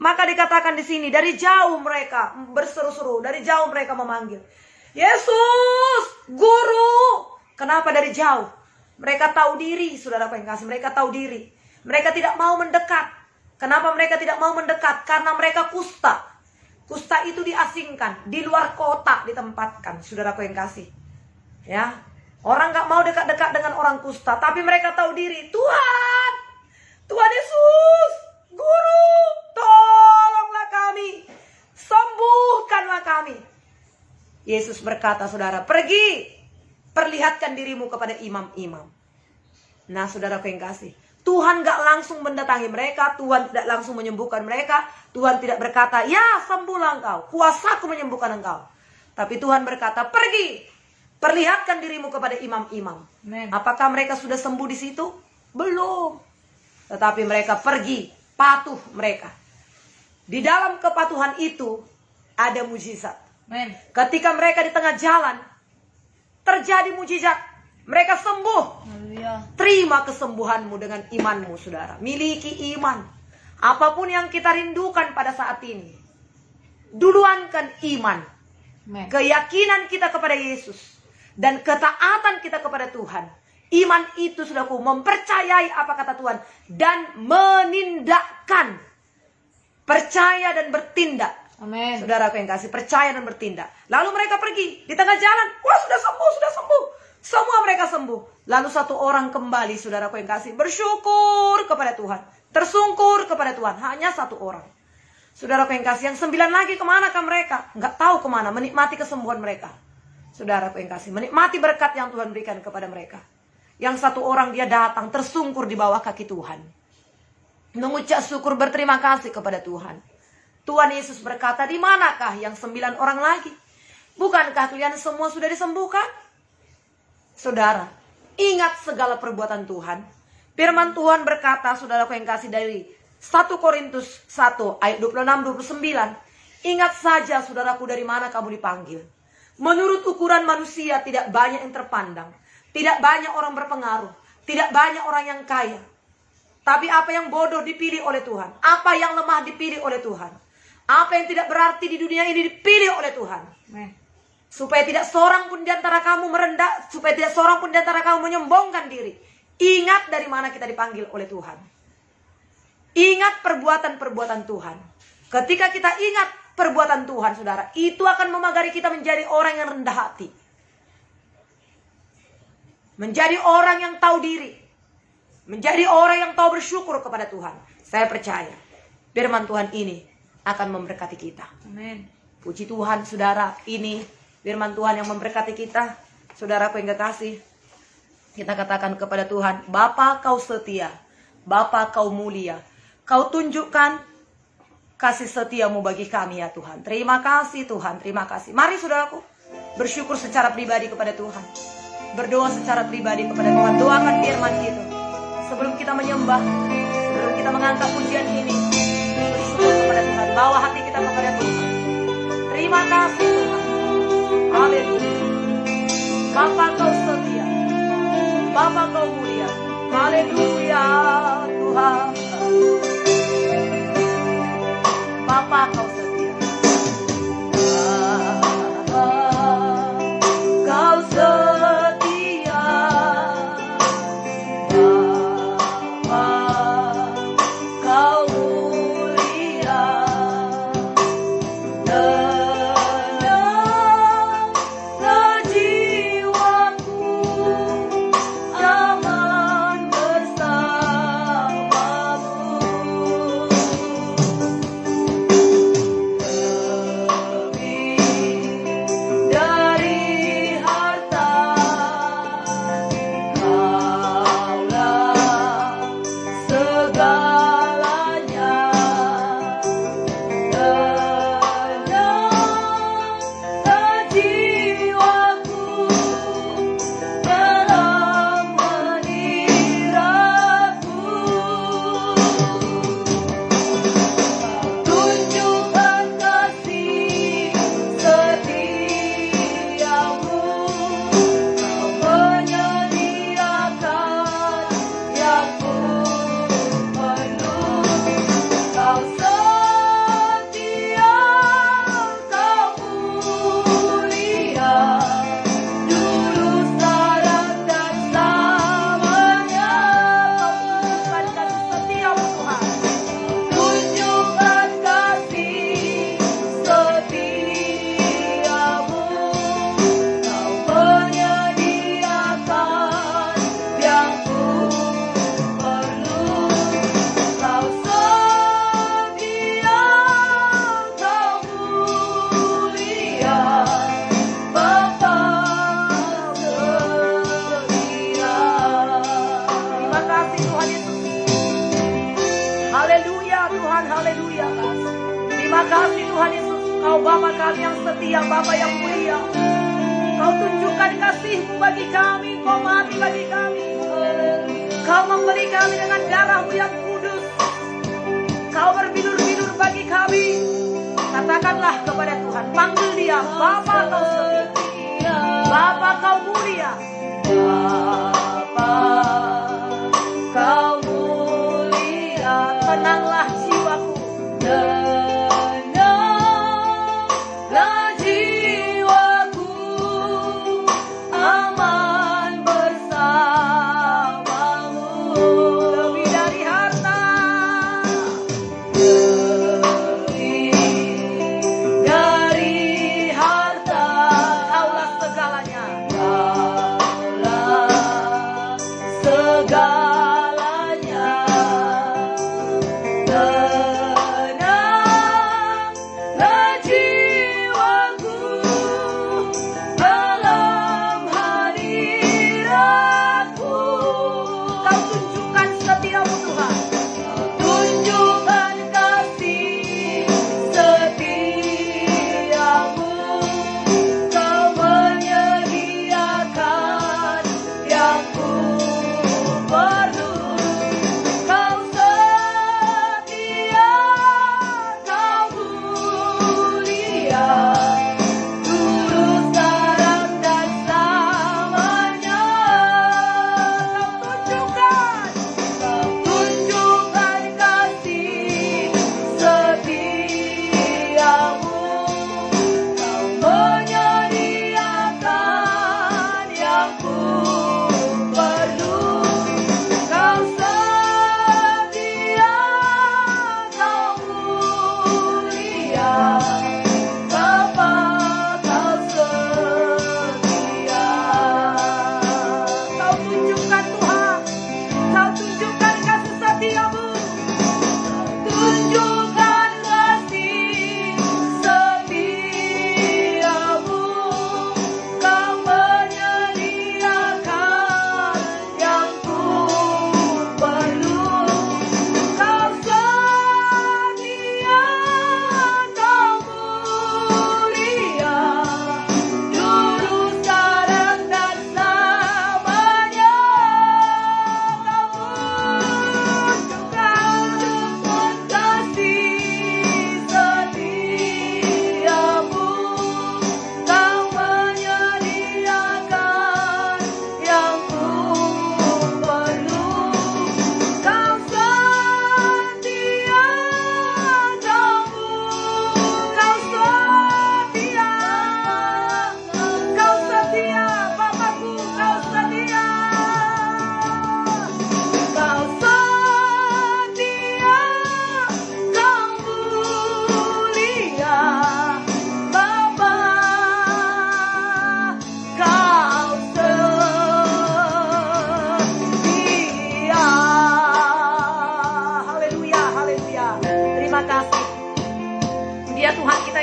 Maka dikatakan di sini, dari jauh mereka berseru-seru, dari jauh mereka memanggil, Yesus, Guru. Kenapa dari jauh? Mereka tahu diri, saudaraku yang kasih, mereka tahu diri. Mereka tidak mau mendekat. Kenapa mereka tidak mau mendekat? Karena mereka kusta. Kusta itu diasingkan, di luar kota ditempatkan, saudaraku yang kasih. Ya, orang nggak mau dekat-dekat dengan orang kusta, tapi mereka tahu diri. Tuhan, Tuhan Yesus, Guru, tolonglah kami, sembuhkanlah kami. Yesus berkata, saudara, pergi, perlihatkan dirimu kepada imam-imam. Nah, saudaraku yang kasih, Tuhan gak langsung mendatangi mereka, Tuhan tidak langsung menyembuhkan mereka, Tuhan tidak berkata, ya sembuhlah engkau, kuasaku menyembuhkan engkau. Tapi Tuhan berkata, pergi, perlihatkan dirimu kepada imam-imam. Amen. Apakah mereka sudah sembuh di situ? Belum. Tetapi mereka pergi, patuh mereka. Di dalam kepatuhan itu ada mujizat. Amen. Ketika mereka di tengah jalan, terjadi mujizat. Mereka sembuh. Haleluya. Terima kesembuhanmu dengan imanmu, saudara. Miliki iman. Apapun yang kita rindukan pada saat ini, duluankan iman. Amen. Keyakinan kita kepada Yesus. Dan ketaatan kita kepada Tuhan. Iman itu, saudaraku, mempercayai apa kata Tuhan. Dan menindakkan. Percaya dan bertindak. Amen. Saudaraku yang kasih, percaya dan bertindak. Lalu mereka pergi di tengah jalan. Wah, sudah sembuh, sudah sembuh. Semua mereka sembuh. Lalu satu orang kembali, saudaraku yang kasih, bersyukur kepada Tuhan. Tersungkur kepada Tuhan. Hanya satu orang. Saudaraku yang kasih, yang 9 lagi kemanakah mereka? Nggak tahu kemana, menikmati kesembuhan mereka. Saudaraku yang kasih, menikmati berkat yang Tuhan berikan kepada mereka. Yang satu orang dia datang, tersungkur di bawah kaki Tuhan. Mengucap syukur, berterima kasih kepada Tuhan. Tuhan Yesus berkata, di manakah yang 9 orang lagi? Bukankah kalian semua sudah disembuhkan? Saudara, ingat segala perbuatan Tuhan. Firman Tuhan berkata, saudaraku yang kasih, dari 1 Korintus 1 ayat 26-29. Ingat saja, saudaraku, dari mana kamu dipanggil. Menurut ukuran manusia tidak banyak yang terpandang. Tidak banyak orang berpengaruh. Tidak banyak orang yang kaya. Tapi apa yang bodoh dipilih oleh Tuhan. Apa yang lemah dipilih oleh Tuhan. Apa yang tidak berarti di dunia ini dipilih oleh Tuhan. Amen. Supaya tidak seorang pun di antara kamu merendah. Supaya tidak seorang pun di antara kamu menyombongkan diri. Ingat dari mana kita dipanggil oleh Tuhan. Ingat perbuatan-perbuatan Tuhan. Ketika kita ingat perbuatan Tuhan, saudara, itu akan memagari kita menjadi orang yang rendah hati. Menjadi orang yang tahu diri. Menjadi orang yang tahu bersyukur kepada Tuhan. Saya percaya firman Tuhan ini akan memberkati kita. Amen. Puji Tuhan, saudara, ini firman Tuhan yang memberkati kita. Saudaraku yang kekasih, Kita katakan kepada Tuhan, Bapa kau setia, Bapa kau mulia, kau tunjukkan kasih setiamu bagi kami ya Tuhan. Terima kasih Tuhan, terima kasih. Mari saudaraku, bersyukur secara pribadi kepada Tuhan. Berdoa secara pribadi kepada Tuhan. Doakan firman itu. Sebelum kita menyembah, sebelum kita mengangkat pujian ini, bersyukur kepada Tuhan. Bawa hati kita kepada Tuhan. Terima kasih Tuhan. Haleluya. Bapa kau setia, Bapa kau mulia. Haleluya Tuhan. Bapa kau setia. Kau setia. Bapa kau mulia. Tenanglah jiwaku, aman bersamamu. Lebih dari harta, Kaulah segalanya. Tenanglah jiwaku dalam meniraku. Tunjukkan kasih setiamu, kau menyediakan yang ku perlu. Kau setia, kau mulia, dulu, sekarang, dan selamanya. Tunjukkan kasih setiamu, Tuhan. Tunjukkan kasih setiamu, kau menyediakan yang ku perlu. Kau setia, kau mulia, Bapa setia. Terima kasih Tuhan Yesus. Haleluya Tuhan, haleluya. Terima kasih Tuhan Yesus. Kau Bapa kami yang setia, Bapa yang mulia. Kau tunjukkan kasih-Mu bagi kami, Kau mati bagi kami. Kau membeli kami dengan darah-Mu yang kudus. Kau berbilur-bilur bagi kami. Katakanlah kepada Tuhan, panggil Dia, Bapa kau setia, Bapa kau mulia. Bapa kau mulia, tenanglah jiwaku. Tenanglah jiwaku, aman bersamamu. Lebih dari harta, lebih dari harta, Kaulah segalanya. Kaulah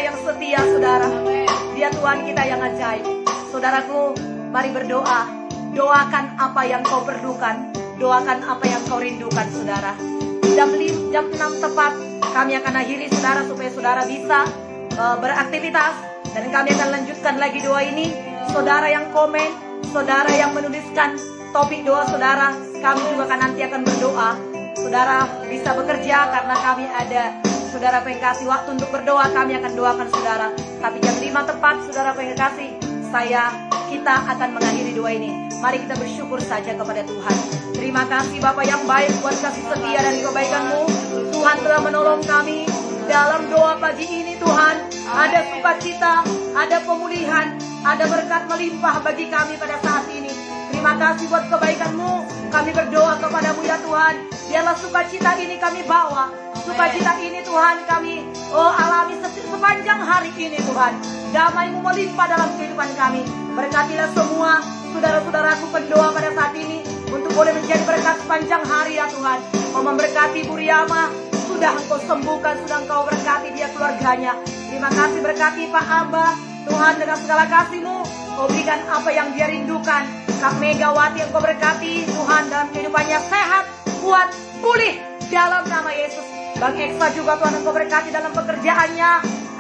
yang setia, saudara. Dia Tuhan kita yang ajaib. Saudaraku, mari berdoa. Doakan apa yang kau perlukan. Doakan apa yang kau rindukan, saudara. Jam 6 tepat kami akan akhiri, saudara, supaya saudara bisa beraktivitas. Dan kami akan lanjutkan lagi doa ini. Saudara yang komen, saudara yang menuliskan topik doa saudara, kami juga nanti akan berdoa. Saudara bisa bekerja karena kami ada. Saudara pengen kasih waktu untuk berdoa, kami akan doakan saudara. Tapi jam 5 tepat, saudara pengen kasih, kita akan mengakhiri doa ini. Mari kita bersyukur saja kepada Tuhan. Terima kasih Bapa yang baik buat kasih setia dan kebaikan-Mu. Tuhan telah menolong kami dalam doa pagi ini, Tuhan. Ada sukacita, ada pemulihan, ada berkat melimpah bagi kami pada saat ini. Terima kasih buat kebaikan-Mu. Kami berdoa kepada-Mu ya Tuhan. Biarlah sukacita ini kami bawa. Sukacita ini Tuhan kami alami sepanjang hari ini Tuhan. Damai-Mu melimpah dalam kehidupan kami. Berkatilah semua saudara-saudaraku pendoa pada saat ini untuk boleh menjadi berkat sepanjang hari ya Tuhan. Kau memberkati Bu Riyama, sudah Engkau sembuhkan, sudah Engkau berkati dia keluarganya. Terima kasih berkati Pak Aba, Tuhan dengan segala kasih-Mu, Kau berikan apa yang dia rindukan. Kak Megawati Engkau berkati Tuhan dalam kehidupannya, sehat, kuat, pulih dalam nama Yesus. Bang Eksa juga Tuhan Engkau berkati dalam pekerjaannya,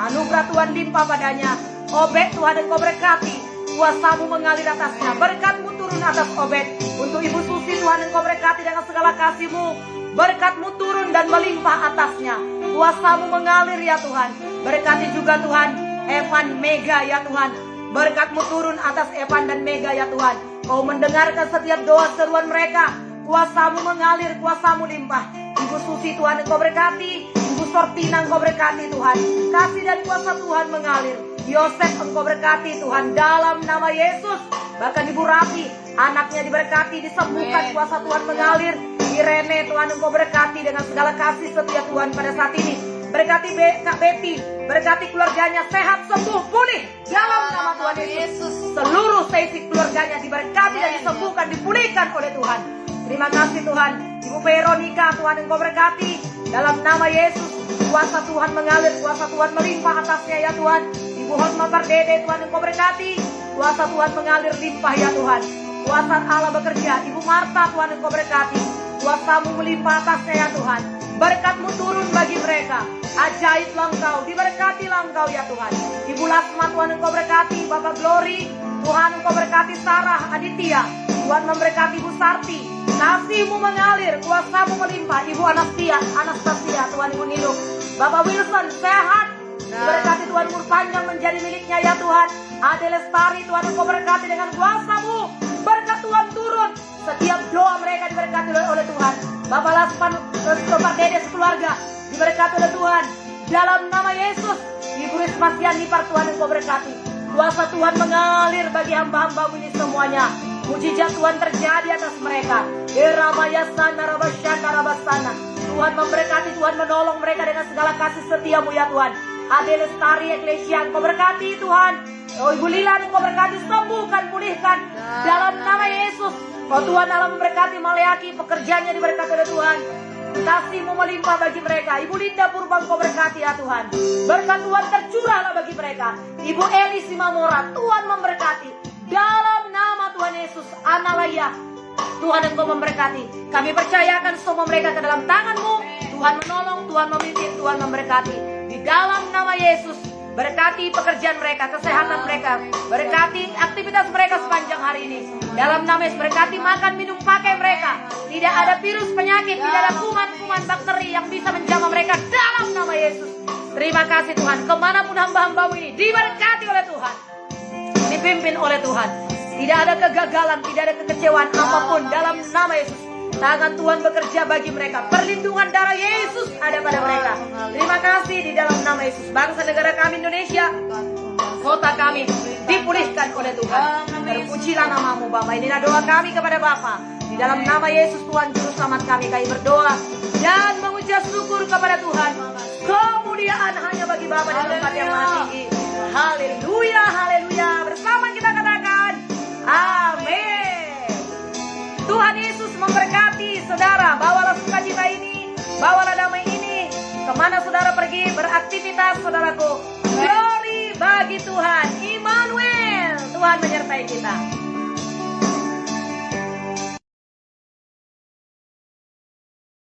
anugerah Tuhan limpah padanya. Obed Tuhan Engkau berkati, kuasa-Mu mengalir atasnya, berkat-Mu turun atas Obed. Untuk Ibu Susi Tuhan Engkau berkati dengan segala kasih-Mu, berkat-Mu turun dan melimpah atasnya, kuasa-Mu mengalir ya Tuhan. Berkati juga Tuhan Evan Mega ya Tuhan, berkat-Mu turun atas Evan dan Mega ya Tuhan. Kau mendengarkan setiap doa seruan mereka, kuasa-Mu mengalir, kuasa-Mu limpah. Ibu Susi Tuhan Engkau berkati, Ibu Sortina Engkau berkati Tuhan, kasih dan kuasa Tuhan mengalir. Yosef Engkau berkati Tuhan dalam nama Yesus. Bahkan Ibu Rafi, anaknya diberkati, disembuhkan, kuasa Tuhan mengalir. Irene Tuhan Engkau berkati dengan segala kasih setia Tuhan pada saat ini. Berkati Kak Betty, berkati keluarganya sehat, sembuh, pulih dalam nama Tuhan Yesus. Seluruh seisi keluarganya diberkati dan disembuhkan, dipulihkan oleh Tuhan. Terima kasih Tuhan. Ibu Veronica Tuhan Engkau berkati dalam nama Yesus. Kuasa Tuhan mengalir, kuasa Tuhan melimpah atasnya ya Tuhan. Ibu Hotma Pardede Tuhan Engkau berkati, kuasa Tuhan mengalir limpah ya Tuhan. Kuasa Allah bekerja. Ibu Marta Tuhan Engkau berkati, kuasa-Mu melimpah atasnya ya Tuhan. Berkat-Mu turun bagi mereka. Ajaiblah Engkau, diberkatilah Engkau ya Tuhan. Ibu Lasma Tuhan Engkau berkati, Bapak Glory Tuhan Engkau berkati, Sarah Aditya Tuhan memberkati, Ibu Sarti, kasih-Mu mengalir, kuasa-Mu melimpah. Ibu Anastasia Tuhan Ibu Nilo, Bapak Wilson sehat, diberkati Tuhan, umur panjang menjadi miliknya ya Tuhan. Ade Lestari Tuhan Engkau berkati dengan kuasa-Mu, berkat Tuhan turun. Setiap doa mereka diberkati oleh Tuhan. Bapak Laspan, Bapak Dede sekeluarga diberkati oleh Tuhan dalam nama Yesus. Ibu Risma Sianipar Tuhan Engkau berkati, kuasa Tuhan mengalir bagi hamba-hamba-Mu ini semuanya. Mujizat Tuhan terjadi atas mereka. Tuhan memberkati, Tuhan menolong mereka dengan segala kasih setia-Mu ya Tuhan. Ade Lestari Eklesia Engkau berkati Tuhan. Ibu Lila Engkau berkati, sembuhkan, pulihkan dalam nama Yesus. Tuhan Allah memberkati Maleaki, pekerjaannya diberkati oleh Tuhan. Kasih-Mu melimpah bagi mereka. Ibu Linda Purba Engkau berkati ya Tuhan. Berkat Tuhan tercurahlah bagi mereka. Ibu Eli Simamora, Tuhan memberkati dalam nama Tuhan Yesus. Analaya, Tuhan Engkau memberkati. Kami percayakan semua mereka ke dalam tangan-Mu. Tuhan menolong, Tuhan memimpin, Tuhan memberkati. Di dalam nama Yesus, berkati pekerjaan mereka, kesehatan mereka, berkati aktivitas mereka sepanjang hari ini. Dalam nama Yesus, berkati makan, minum, pakai mereka. Tidak ada virus, penyakit, tidak ada kuman-kuman, bakteri yang bisa menjamah mereka dalam nama Yesus. Terima kasih Tuhan, kemanapun hamba-hamba-Mu ini diberkati oleh Tuhan, dipimpin oleh Tuhan. Tidak ada kegagalan, tidak ada kekecewaan apapun dalam nama Yesus. Tangan Tuhan bekerja bagi mereka. Perlindungan darah Yesus ada pada mereka. Terima kasih di dalam nama Yesus. Bangsa negara kami Indonesia, kota kami dipulihkan oleh Tuhan. Terpujilah nama-Mu Bapa. Inilah doa kami kepada Bapa. Di dalam nama Yesus Tuhan Juru Selamat kami berdoa dan mengucap syukur kepada Tuhan. Kemuliaan hanya bagi Bapa di tempat yang maha tinggi. Haleluya, haleluya. Bersama kita katakan amin. Tuhan Yesus memberkati saudara. Bawalah sukacita ini, bawalah damai ini kemana saudara pergi beraktivitas, saudaraku. bagi Tuhan. Immanuel, Tuhan menyertai kita.